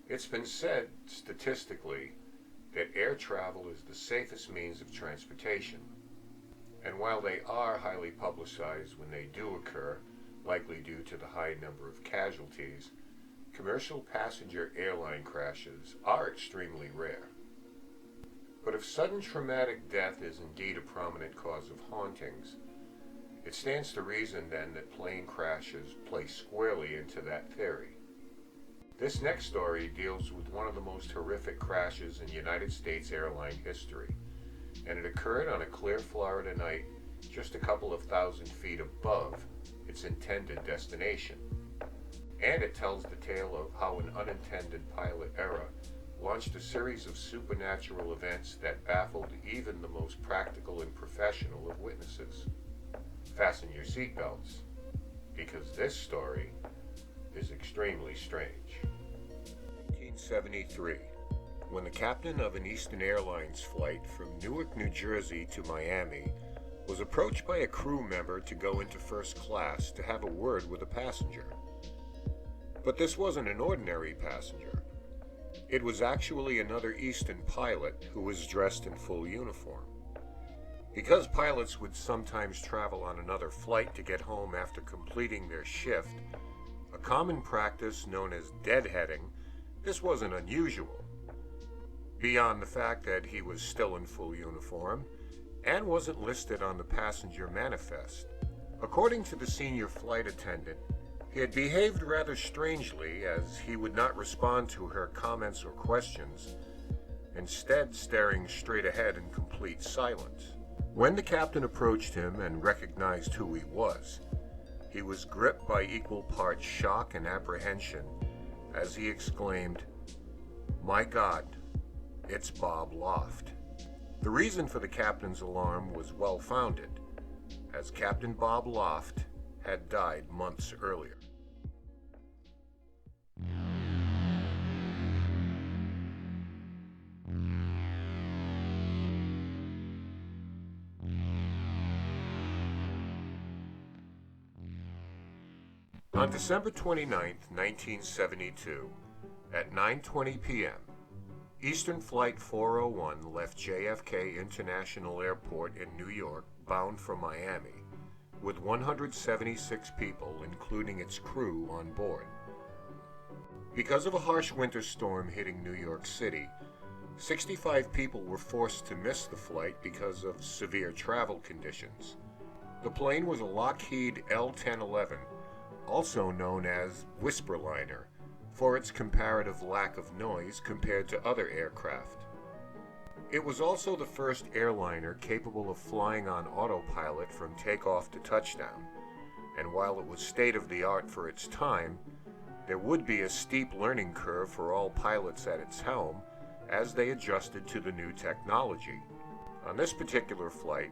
It's been said, statistically, that air travel is the safest means of transportation. And while they are highly publicized when they do occur, likely due to the high number of casualties, commercial passenger airline crashes are extremely rare. But if sudden traumatic death is indeed a prominent cause of hauntings, it stands to reason then that plane crashes play squarely into that theory. This next story deals with one of the most horrific crashes in United States airline history, and it occurred on a clear Florida night just a couple of thousand feet above its intended destination. And it tells the tale of how an unintended pilot error launched a series of supernatural events that baffled even the most practical and professional of witnesses. Fasten your seatbelts, because this story is extremely strange. 1973, when the captain of an Eastern Airlines flight from Newark, New Jersey to Miami was approached by a crew member to go into first class to have a word with a passenger. But this wasn't an ordinary passenger. It was actually another Eastern pilot who was dressed in full uniform. Because pilots would sometimes travel on another flight to get home after completing their shift, a common practice known as deadheading, this wasn't unusual. Beyond the fact that he was still in full uniform and wasn't listed on the passenger manifest, according to the senior flight attendant, he had behaved rather strangely as he would not respond to her comments or questions, instead staring straight ahead in complete silence. When the captain approached him and recognized who he was gripped by equal parts shock and apprehension as he exclaimed, "My God, it's Bob Loft." The reason for the captain's alarm was well-founded, as Captain Bob Loft had died months earlier. On December 29, 1972, at 9:20 p.m., Eastern Flight 401 left JFK International Airport in New York bound for Miami, with 176 people, including its crew, on board. Because of a harsh winter storm hitting New York City, 65 people were forced to miss the flight because of severe travel conditions. The plane was a Lockheed L-1011, also known as Whisperliner, for its comparative lack of noise compared to other aircraft. It was also the first airliner capable of flying on autopilot from takeoff to touchdown, and while it was state-of-the-art for its time, there would be a steep learning curve for all pilots at its helm as they adjusted to the new technology. On this particular flight,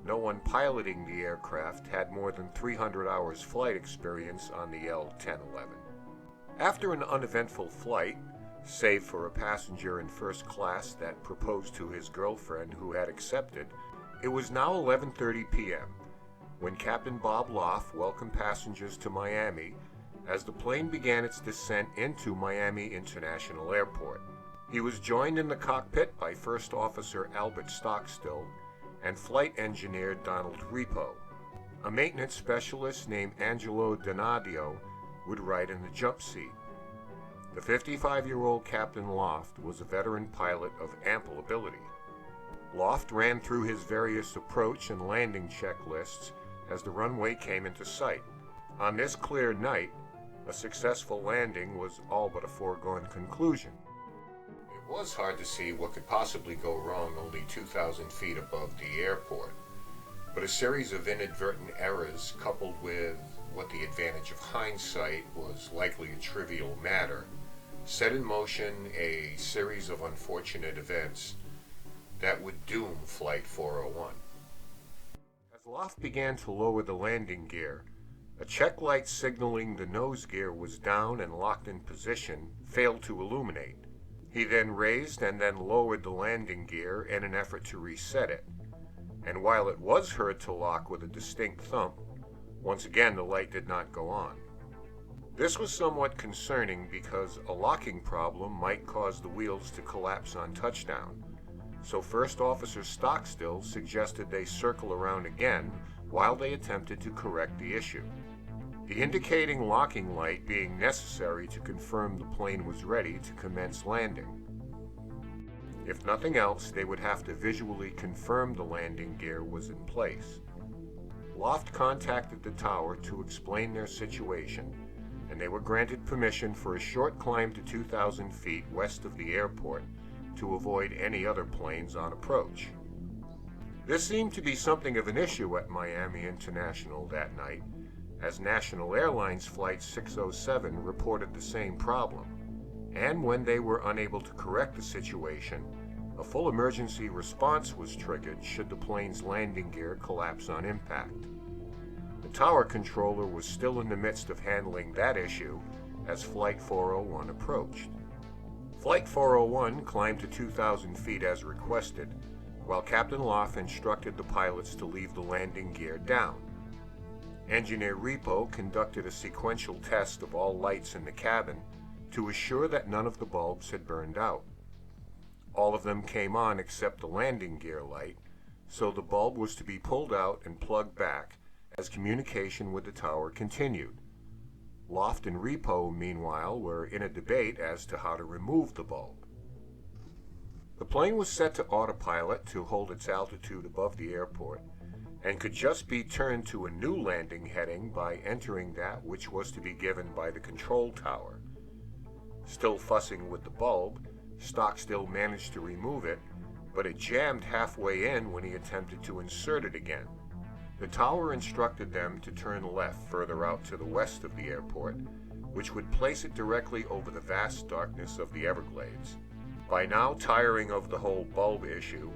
no one piloting the aircraft had more than 300 hours flight experience on the L-1011. After an uneventful flight, save for a passenger in first class that proposed to his girlfriend who had accepted, it was now 11:30 p.m. when Captain Bob Loft welcomed passengers to Miami as the plane began its descent into Miami International Airport. He was joined in the cockpit by First Officer Albert Stockstill and Flight Engineer Donald Repo. A maintenance specialist named Angelo Donadio would ride in the jump seat. The 55-year-old Captain Loft was a veteran pilot of ample ability. Loft ran through his various approach and landing checklists as the runway came into sight. On this clear night, a successful landing was all but a foregone conclusion. It was hard to see what could possibly go wrong only 2,000 feet above the airport, but a series of inadvertent errors coupled with what the advantage of hindsight was likely a trivial matter set in motion a series of unfortunate events that would doom Flight 401. As Loft began to lower the landing gear, a check light signaling the nose gear was down and locked in position failed to illuminate. He then raised and then lowered the landing gear in an effort to reset it, and while it was heard to lock with a distinct thump, once again the light did not go on. This was somewhat concerning because a locking problem might cause the wheels to collapse on touchdown, so First Officer Stockstill suggested they circle around again while they attempted to correct the issue. The indicating locking light being necessary to confirm the plane was ready to commence landing. If nothing else, they would have to visually confirm the landing gear was in place. Loft contacted the tower to explain their situation, and they were granted permission for a short climb to 2,000 feet west of the airport to avoid any other planes on approach. This seemed to be something of an issue at Miami International that night, as National Airlines Flight 607 reported the same problem, and when they were unable to correct the situation, a full emergency response was triggered should the plane's landing gear collapse on impact. The tower controller was still in the midst of handling that issue as Flight 401 approached. Flight 401 climbed to 2,000 feet as requested, while Captain Loft instructed the pilots to leave the landing gear down. Engineer Repo conducted a sequential test of all lights in the cabin to assure that none of the bulbs had burned out. All of them came on except the landing gear light, so the bulb was to be pulled out and plugged back as communication with the tower continued. Loft and Repo, meanwhile, were in a debate as to how to remove the bulb. The plane was set to autopilot to hold its altitude above the airport, and could just be turned to a new landing heading by entering that which was to be given by the control tower. Still fussing with the bulb, Stockstill managed to remove it, but it jammed halfway in when he attempted to insert it again. The tower instructed them to turn left further out to the west of the airport, which would place it directly over the vast darkness of the Everglades. By now tiring of the whole bulb issue,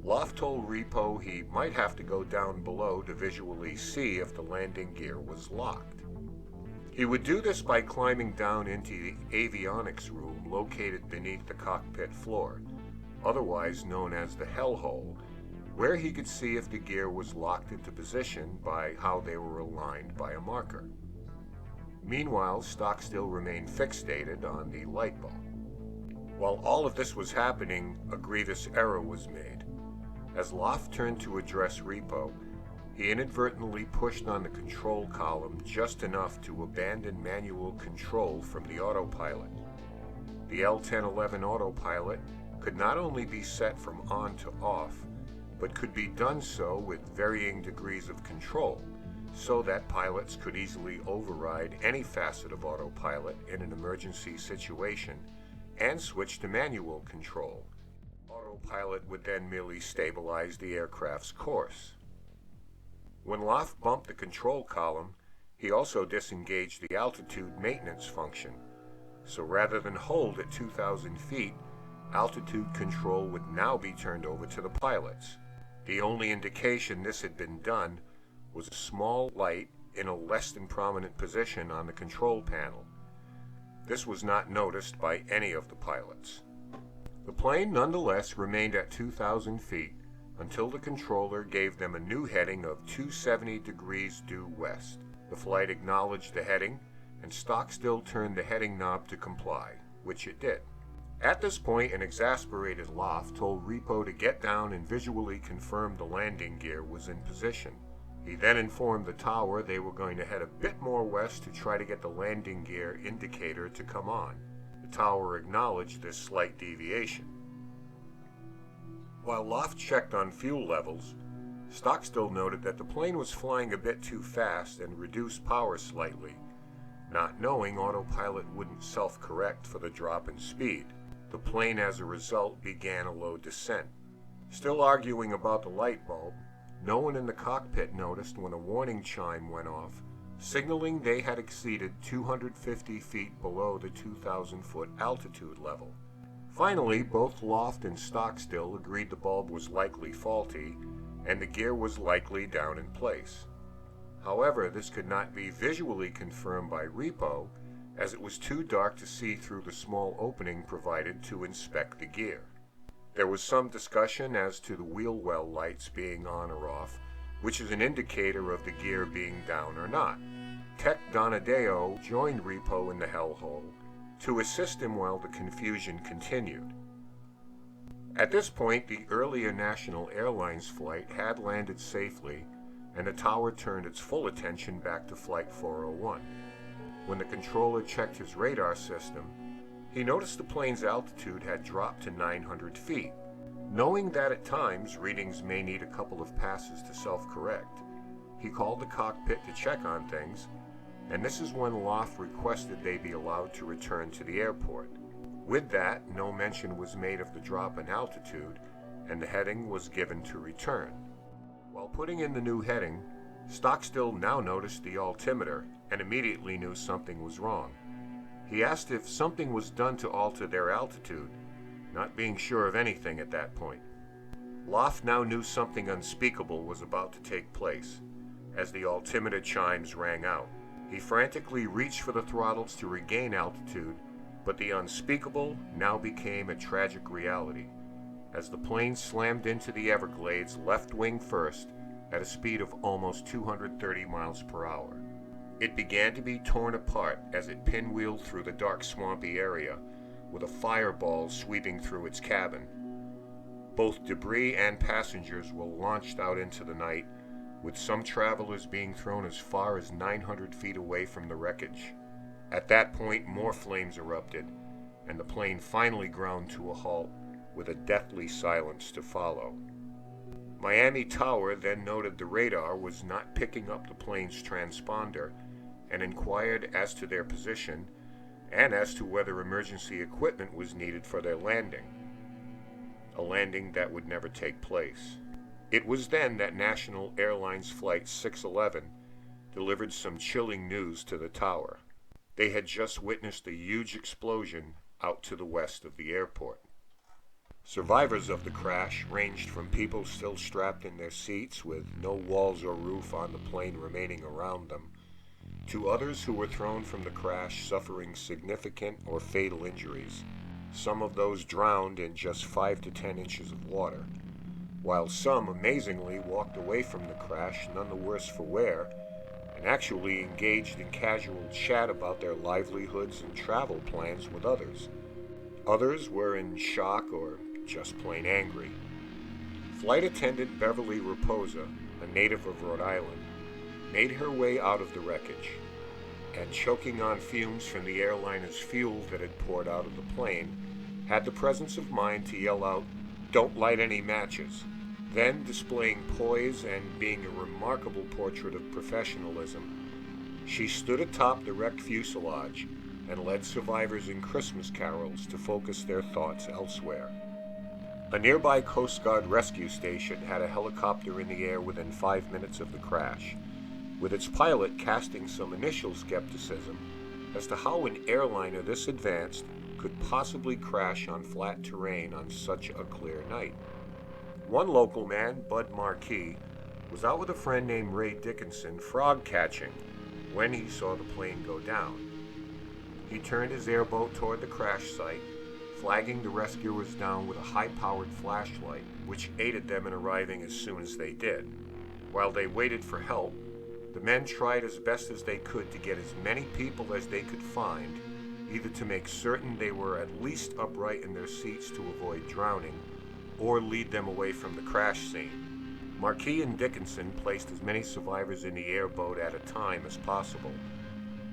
Loft told Repo he might have to go down below to visually see if the landing gear was locked. He would do this by climbing down into the avionics room located beneath the cockpit floor, otherwise known as the hellhole, where he could see if the gear was locked into position by how they were aligned by a marker. Meanwhile, Stockstill remained fixated on the light bulb. While all of this was happening, a grievous error was made. As Loft turned to address Repo, he inadvertently pushed on the control column just enough to abandon manual control from the autopilot. The L-1011 autopilot could not only be set from on to off, but could be done so with varying degrees of control, so that pilots could easily override any facet of autopilot in an emergency situation and switch to manual control. Autopilot would then merely stabilize the aircraft's course. When Loft bumped the control column, he also disengaged the altitude maintenance function, so rather than hold at 2,000 feet, altitude control would now be turned over to the pilots. The only indication this had been done was a small light in a less than prominent position on the control panel. This was not noticed by any of the pilots. The plane nonetheless remained at 2,000 feet until the controller gave them a new heading of 270 degrees due west. The flight acknowledged the heading, and Stockstill turned the heading knob to comply, which it did. At this point, an exasperated Loft told Repo to get down and visually confirm the landing gear was in position. He then informed the tower they were going to head a bit more west to try to get the landing gear indicator to come on. The tower acknowledged this slight deviation. While Loft checked on fuel levels, Stockstill noted that the plane was flying a bit too fast and reduced power slightly, not knowing autopilot wouldn't self-correct for the drop in speed. The plane, as a result, began a low descent. Still arguing about the light bulb, no one in the cockpit noticed when a warning chime went off, signaling they had exceeded 250 feet below the 2,000-foot altitude level. Finally, both Loft and Stockstill agreed the bulb was likely faulty, and the gear was likely down in place. However, this could not be visually confirmed by Repo, as it was too dark to see through the small opening provided to inspect the gear. There was some discussion as to the wheel well lights being on or off, which is an indicator of the gear being down or not. Tech Donadeo joined Repo in the hellhole to assist him while the confusion continued. At this point, the earlier National Airlines flight had landed safely, and the tower turned its full attention back to Flight 401. When the controller checked his radar system, he noticed the plane's altitude had dropped to 900 feet. Knowing that at times readings may need a couple of passes to self-correct, he called the cockpit to check on things, and this is when Loft requested they be allowed to return to the airport. With that, no mention was made of the drop in altitude, and the heading was given to return. While putting in the new heading, Stockstill now noticed the altimeter and immediately knew something was wrong. He asked if something was done to alter their altitude, not being sure of anything at that point. Loft now knew something unspeakable was about to take place, as the altimeter chimes rang out. He frantically reached for the throttles to regain altitude, but the unspeakable now became a tragic reality, as the plane slammed into the Everglades left wing first at a speed of almost 230 miles per hour. It began to be torn apart as it pinwheeled through the dark swampy area, with a fireball sweeping through its cabin. Both debris and passengers were launched out into the night, with some travelers being thrown as far as 900 feet away from the wreckage. At that point, more flames erupted, and the plane finally ground to a halt, with a deathly silence to follow. Miami Tower then noted the radar was not picking up the plane's transponder and inquired as to their position and as to whether emergency equipment was needed for their landing, a landing that would never take place. It was then that National Airlines Flight 611 delivered some chilling news to the tower. They had just witnessed a huge explosion out to the west of the airport. Survivors of the crash ranged from people still strapped in their seats with no walls or roof on the plane remaining around them, to others who were thrown from the crash suffering significant or fatal injuries. Some of those drowned in just 5 to 10 inches of water, while some amazingly walked away from the crash none the worse for wear, and actually engaged in casual chat about their livelihoods and travel plans with others. Others were in shock or just plain angry. Flight attendant Beverly Raposa, a native of Rhode Island, made her way out of the wreckage, and choking on fumes from the airliner's fuel that had poured out of the plane, had the presence of mind to yell out, "Don't light any matches." Then, displaying poise and being a remarkable portrait of professionalism, she stood atop the wrecked fuselage and led survivors in Christmas carols to focus their thoughts elsewhere. A nearby Coast Guard rescue station had a helicopter in the air within 5 minutes of the crash, with its pilot casting some initial skepticism as to how an airliner this advanced could possibly crash on flat terrain on such a clear night. One local man, Bud Marquis, was out with a friend named Ray Dickinson frog catching when he saw the plane go down. He turned his airboat toward the crash site, flagging the rescuers down with a high-powered flashlight, which aided them in arriving as soon as they did. While they waited for help, the men tried as best as they could to get as many people as they could find, either to make certain they were at least upright in their seats to avoid drowning, or lead them away from the crash scene. Marquis and Dickinson placed as many survivors in the airboat at a time as possible,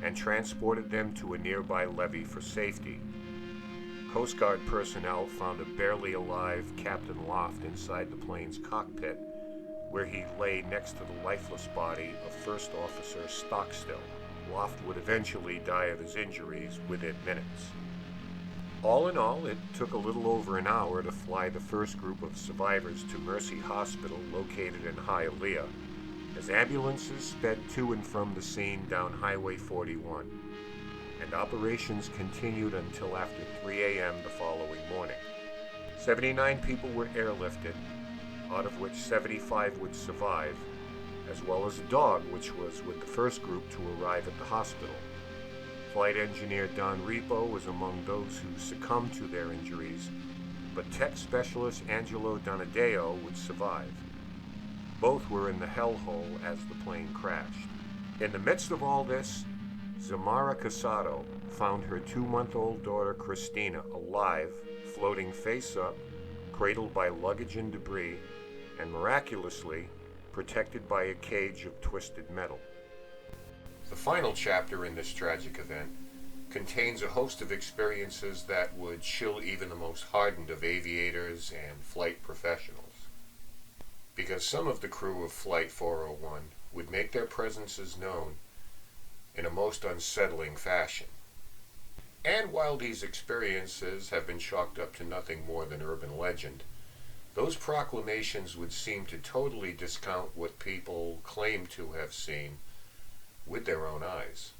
and transported them to a nearby levee for safety. Coast Guard personnel found a barely alive Captain Loft inside the plane's cockpit, where he lay next to the lifeless body of First Officer Stockstill. Loft would eventually die of his injuries within minutes. All in all, it took a little over an hour to fly the first group of survivors to Mercy Hospital located in Hialeah, as ambulances sped to and from the scene down Highway 41, and operations continued until after 3 a.m. the following morning. 79 people were airlifted, out of which 75 would survive, as well as a dog which was with the first group to arrive at the hospital. Flight engineer Don Repo was among those who succumbed to their injuries, but tech specialist Angelo Donadeo would survive. Both were in the hellhole as the plane crashed. In the midst of all this, Zamara Casado found her 2-month-old daughter Christina alive, floating face up, cradled by luggage and debris, and miraculously protected by a cage of twisted metal. The final chapter in this tragic event contains a host of experiences that would chill even the most hardened of aviators and flight professionals, because some of the crew of Flight 401 would make their presences known in a most unsettling fashion. And while these experiences have been chalked up to nothing more than urban legend, those proclamations would seem to totally discount what people claim to have seen with their own eyes.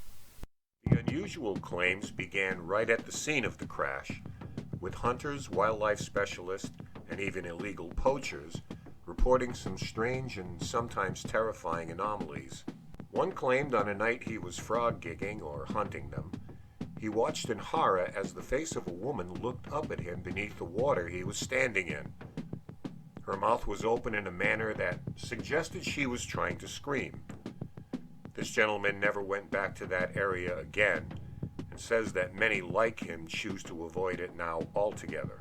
The unusual claims began right at the scene of the crash, with hunters, wildlife specialists, and even illegal poachers reporting some strange and sometimes terrifying anomalies. One claimed on a night he was frog gigging or hunting them, he watched in horror as the face of a woman looked up at him beneath the water he was standing in. Her mouth was open in a manner that suggested she was trying to scream. This gentleman never went back to that area again, and says that many like him choose to avoid it now altogether.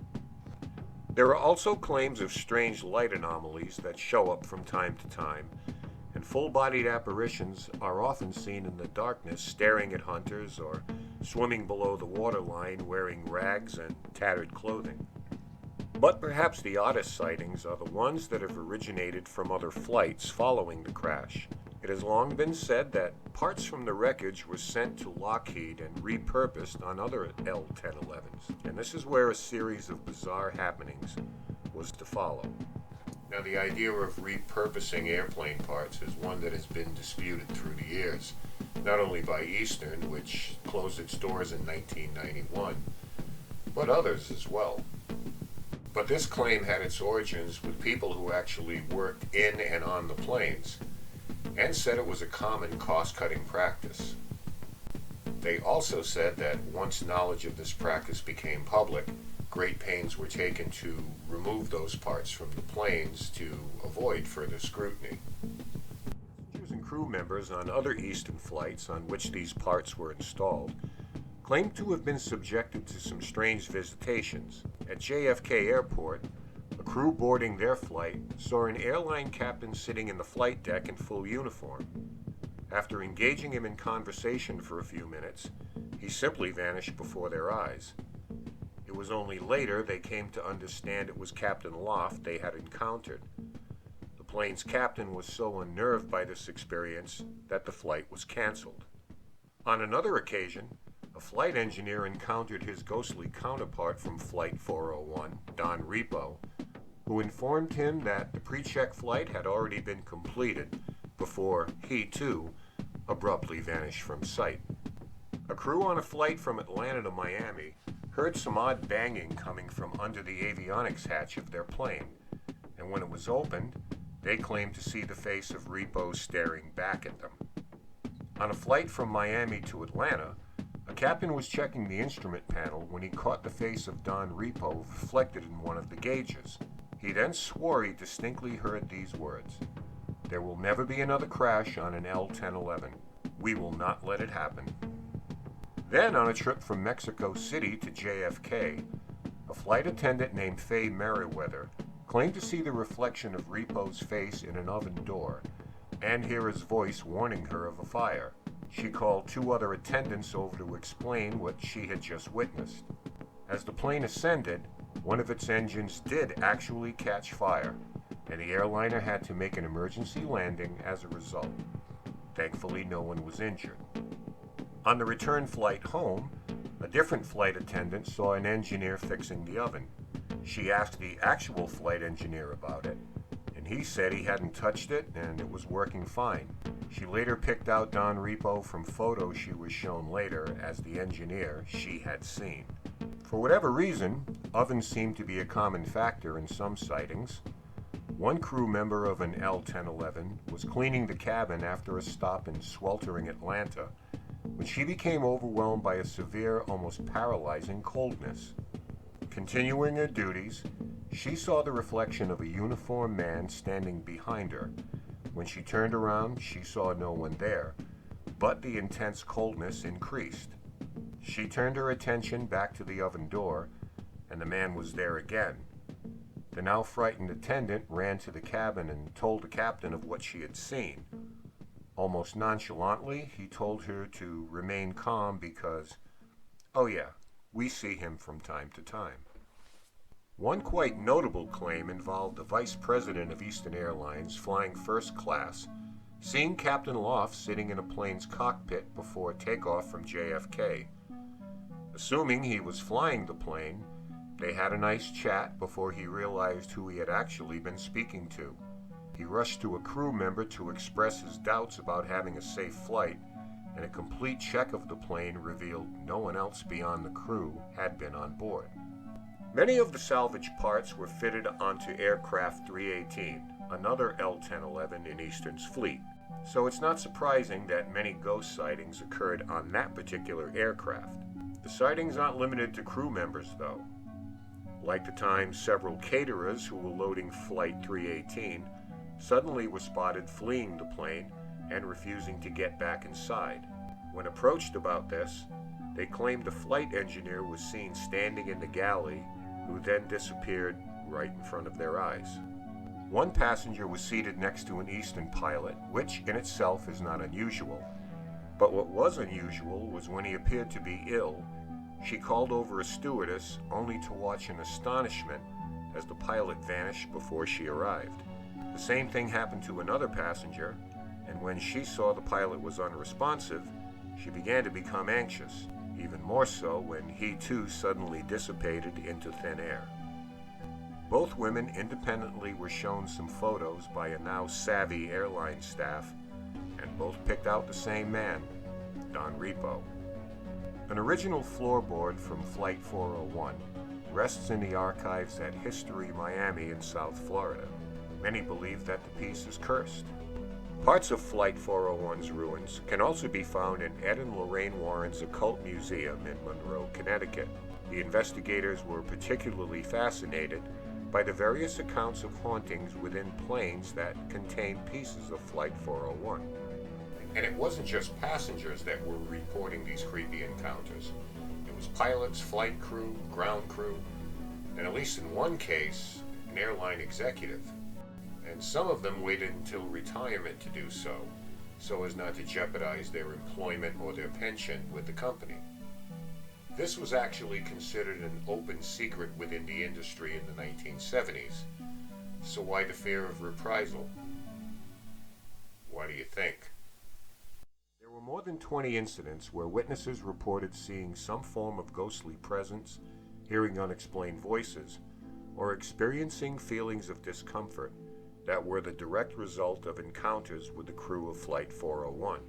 There are also claims of strange light anomalies that show up from time to time, and full-bodied apparitions are often seen in the darkness staring at hunters or swimming below the waterline wearing rags and tattered clothing. But perhaps the oddest sightings are the ones that have originated from other flights following the crash. It has long been said that parts from the wreckage were sent to Lockheed and repurposed on other L-1011s, and this is where a series of bizarre happenings was to follow. Now, the idea of repurposing airplane parts is one that has been disputed through the years, not only by Eastern, which closed its doors in 1991, but others as well. But this claim had its origins with people who actually worked in and on the planes, and said it was a common cost-cutting practice. They also said that once knowledge of this practice became public, great pains were taken to remove those parts from the planes to avoid further scrutiny. Passengers and crew members on other Eastern flights on which these parts were installed claimed to have been subjected to some strange visitations. At JFK Airport, a crew boarding their flight saw an airline captain sitting in the flight deck in full uniform. After engaging him in conversation for a few minutes, he simply vanished before their eyes. It was only later they came to understand it was Captain Loft they had encountered. The plane's captain was so unnerved by this experience that the flight was canceled. On another occasion, a flight engineer encountered his ghostly counterpart from Flight 401, Don Repo, who informed him that the pre-check flight had already been completed before he, too, abruptly vanished from sight. A crew on a flight from Atlanta to Miami heard some odd banging coming from under the avionics hatch of their plane, and when it was opened, they claimed to see the face of Repo staring back at them. On a flight from Miami to Atlanta, a captain was checking the instrument panel when he caught the face of Don Repo reflected in one of the gauges. He then swore he distinctly heard these words: "There will never be another crash on an L-1011. We will not let it happen." Then, on a trip from Mexico City to JFK, a flight attendant named Faye Merriweather claimed to see the reflection of Repo's face in an oven door and hear his voice warning her of a fire. She called 2 other attendants over to explain what she had just witnessed. As the plane ascended, one of its engines did actually catch fire, and the airliner had to make an emergency landing as a result. Thankfully, no one was injured. On the return flight home, a different flight attendant saw an engineer fixing the oven. She asked the actual flight engineer about it, and he said he hadn't touched it and it was working fine. She later picked out Don Repo from photos she was shown later as the engineer she had seen. For whatever reason, ovens seem to be a common factor in some sightings. One crew member of an L-1011 was cleaning the cabin after a stop in sweltering Atlanta when she became overwhelmed by a severe, almost paralyzing coldness. Continuing her duties, she saw the reflection of a uniformed man standing behind her. When she turned around, she saw no one there, but the intense coldness increased. She turned her attention back to the oven door, and the man was there again. The now frightened attendant ran to the cabin and told the captain of what she had seen. Almost nonchalantly, he told her to remain calm because, "Oh yeah, we see him from time to time." One quite notable claim involved the vice president of Eastern Airlines flying first class, seeing Captain Loft sitting in a plane's cockpit before takeoff from JFK. Assuming he was flying the plane, they had a nice chat before he realized who he had actually been speaking to. He rushed to a crew member to express his doubts about having a safe flight, and a complete check of the plane revealed no one else beyond the crew had been on board. Many of the salvage parts were fitted onto aircraft 318, another L-1011 in Eastern's fleet, so it's not surprising that many ghost sightings occurred on that particular aircraft. The sightings aren't limited to crew members, though. Like the time several caterers who were loading Flight 318 suddenly were spotted fleeing the plane and refusing to get back inside. When approached about this, they claimed the flight engineer was seen standing in the galley, who then disappeared right in front of their eyes. One passenger was seated next to an Eastern pilot, which in itself is not unusual. But what was unusual was when he appeared to be ill, she called over a stewardess only to watch in astonishment as the pilot vanished before she arrived. The same thing happened to another passenger, and when she saw the pilot was unresponsive, she began to become anxious, even more so when he too suddenly dissipated into thin air. Both women independently were shown some photos by a now savvy airline staff, and both picked out the same man, Don Repo. An original floorboard from Flight 401 rests in the archives at History Miami in South Florida. Many believe that the piece is cursed. Parts of Flight 401's ruins can also be found in Ed and Lorraine Warren's Occult Museum in Monroe, Connecticut. The investigators were particularly fascinated by the various accounts of hauntings within planes that contained pieces of Flight 401. And it wasn't just passengers that were reporting these creepy encounters. It was pilots, flight crew, ground crew, and at least in one case, an airline executive. And some of them waited until retirement to do so as not to jeopardize their employment or their pension with the company. This was actually considered an open secret within the industry in the 1970s. So why the fear of reprisal? Why do you think? There were more than 20 incidents where witnesses reported seeing some form of ghostly presence, hearing unexplained voices, or experiencing feelings of discomfort that were the direct result of encounters with the crew of Flight 401.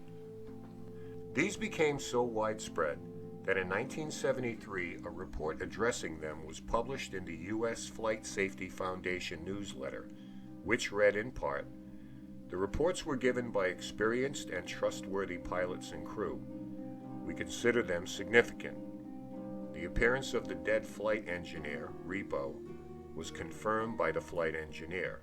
These became so widespread that in 1973 a report addressing them was published in the U.S. Flight Safety Foundation newsletter, which read in part, "The reports were given by experienced and trustworthy pilots and crew. We consider them significant. The appearance of the dead flight engineer, Repo, was confirmed by the flight engineer.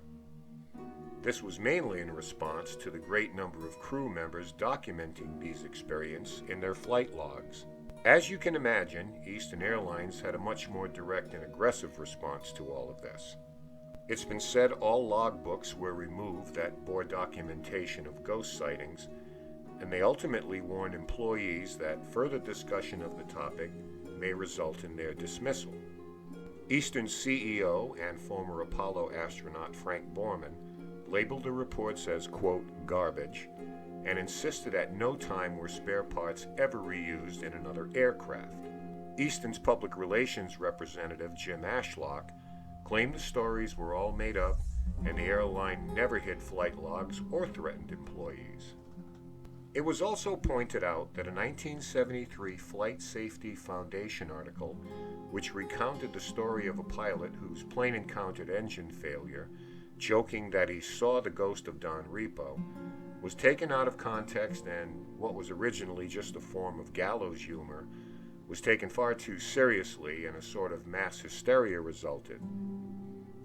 This was mainly in response to the great number of crew members documenting these experiences in their flight logs. As you can imagine, Eastern Airlines had a much more direct and aggressive response to all of this. It's been said all logbooks were removed that bore documentation of ghost sightings, and they ultimately warned employees that further discussion of the topic may result in their dismissal. Eastern's CEO and former Apollo astronaut Frank Borman labeled the reports as, quote, garbage, and insisted at no time were spare parts ever reused in another aircraft. Eastern's public relations representative, Jim Ashlock, claimed the stories were all made up and the airline never hid flight logs or threatened employees. It was also pointed out that a 1973 Flight Safety Foundation article, which recounted the story of a pilot whose plane encountered engine failure, joking that he saw the ghost of Don Repo, was taken out of context, and what was originally just a form of gallows humor was taken far too seriously, and a sort of mass hysteria resulted.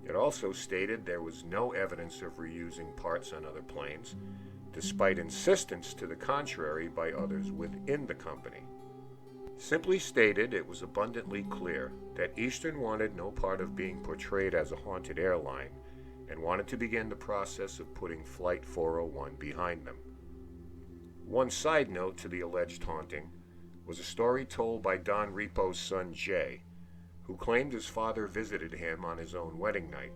It also stated there was no evidence of reusing parts on other planes, despite insistence to the contrary by others within the company. Simply stated, it was abundantly clear that Eastern wanted no part of being portrayed as a haunted airline and wanted to begin the process of putting Flight 401 behind them. One side note to the alleged haunting was a story told by Don Repo's son Jay, who claimed his father visited him on his own wedding night.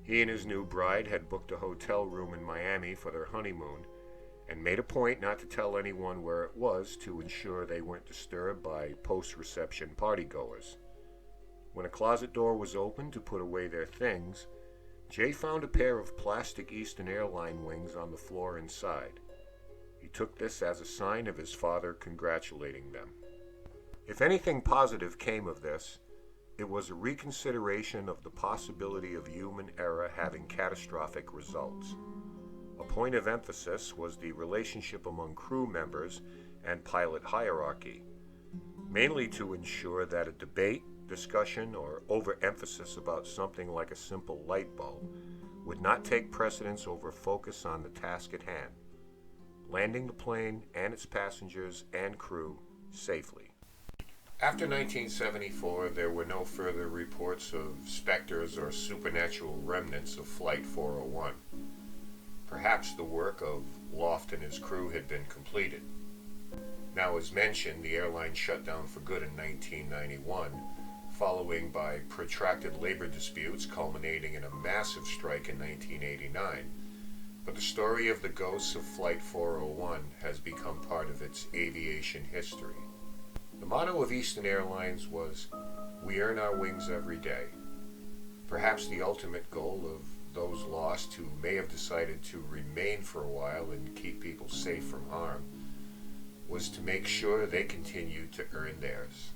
He and his new bride had booked a hotel room in Miami for their honeymoon and made a point not to tell anyone where it was to ensure they weren't disturbed by post-reception partygoers. When a closet door was opened to put away their things, Jay found a pair of plastic Eastern Airline wings on the floor inside. He took this as a sign of his father congratulating them. If anything positive came of this, it was a reconsideration of the possibility of human error having catastrophic results. A point of emphasis was the relationship among crew members and pilot hierarchy, mainly to ensure that a debate, discussion, or overemphasis about something like a simple light bulb would not take precedence over focus on the task at hand, landing the plane and its passengers and crew safely. After 1974, there were no further reports of specters or supernatural remnants of Flight 401. Perhaps the work of Loft and his crew had been completed. Now, as mentioned, the airline shut down for good in 1991, following by protracted labor disputes culminating in a massive strike in 1989. But the story of the ghosts of Flight 401 has become part of its aviation history. The motto of Eastern Airlines was, "We earn our wings every day." Perhaps the ultimate goal of those lost who may have decided to remain for a while and keep people safe from harm was to make sure they continued to earn theirs.